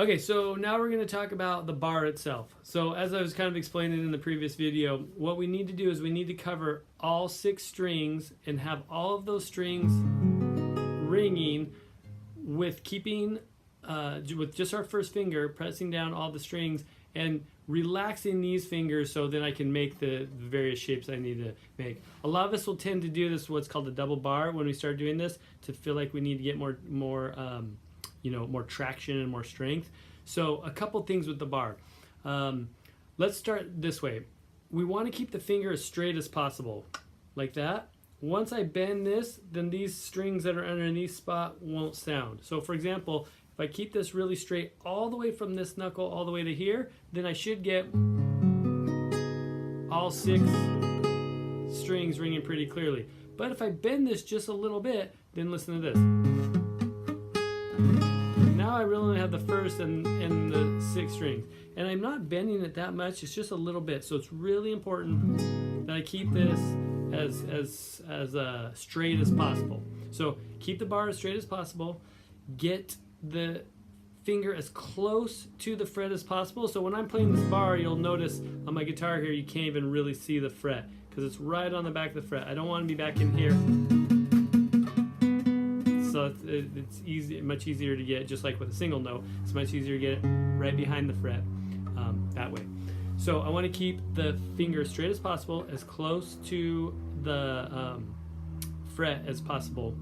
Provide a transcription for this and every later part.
Okay, so now we're going to talk about the bar itself. So as I was kind of explaining in the previous video, what we need to do is we need to cover all 6 strings and have all of those strings ringing with keeping, with just our first finger, pressing down all the strings and relaxing these fingers so then I can make the various shapes I need to make. A lot of us will tend to do this, what's called a double bar, when we start doing this, to feel like we need to get more traction and more strength. So a couple things with the bar. Let's start this way. We want to keep the finger as straight as possible, like that. Once I bend this, then these strings that are underneath spot won't sound. So for example, if I keep this really straight all the way from this knuckle all the way to here, then I should get all 6 strings ringing pretty clearly. But if I bend this just a little bit, then listen to this. Now I really only have the first and the 6 strings. And I'm not bending it that much, it's just a little bit. So it's really important that I keep this as straight as possible. So keep the bar as straight as possible. Get the finger as close to the fret as possible. So when I'm playing this bar, you'll notice on my guitar here, you can't even really see the fret because it's right on the back of the fret. I don't want to be back in here. So it's easy, much easier to get, just like with a single note, it's much easier to get it right behind the fret that way. So I want to keep the finger straight as possible, as close to the fret as possible.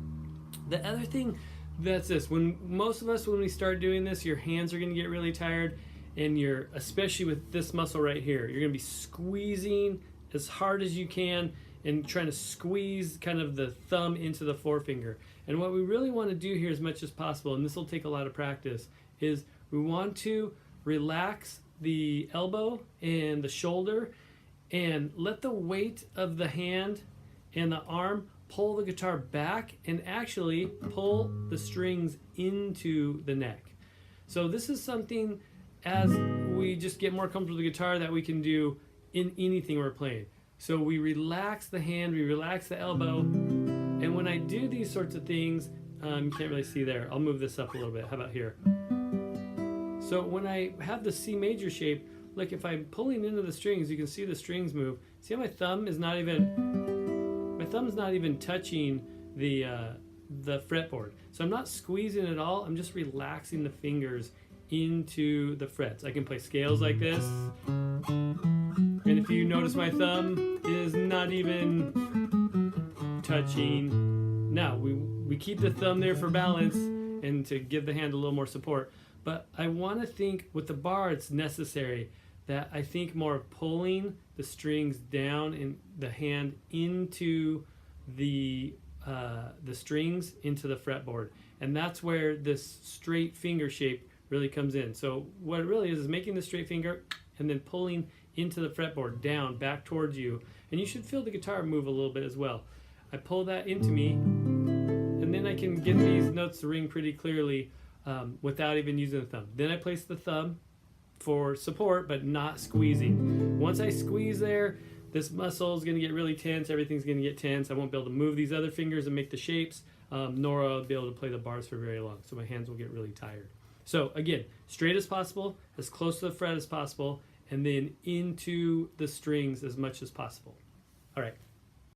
The other thing, that's this. When most of us, when we start doing this, your hands are going to get really tired, and especially with this muscle right here, you're going to be squeezing as hard as you can and trying to squeeze kind of the thumb into the forefinger. And what we really want to do here as much as possible, and this will take a lot of practice, is we want to relax the elbow and the shoulder and let the weight of the hand and the arm pull the guitar back and actually pull the strings into the neck. So this is something, as we just get more comfortable with the guitar, that we can do in anything we're playing. So we relax the hand, we relax the elbow, and when I do these sorts of things, you can't really see there. I'll move this up a little bit. How about here? So when I have the C major shape, look, if I'm pulling into the strings, you can see the strings move. See how my thumb is not even touching the fretboard. So I'm not squeezing at all. I'm just relaxing the fingers into the frets. I can play scales like this. And if you notice, my thumb is not even touching. Now, we keep the thumb there for balance and to give the hand a little more support. But I want to think, with the bar, it's necessary that I think more of pulling the strings down and the hand into the strings into the fretboard. And that's where this straight finger shape really comes in. So what it really is making the straight finger and then pulling into the fretboard, down, back towards you. And you should feel the guitar move a little bit as well. I pull that into me, and then I can get these notes to ring pretty clearly without even using the thumb. Then I place the thumb for support, but not squeezing. Once I squeeze there, this muscle is going to get really tense, everything's going to get tense. I won't be able to move these other fingers and make the shapes, nor I'll be able to play the bars for very long, so my hands will get really tired. So again, straight as possible, as close to the fret as possible, and then into the strings as much as possible. All right.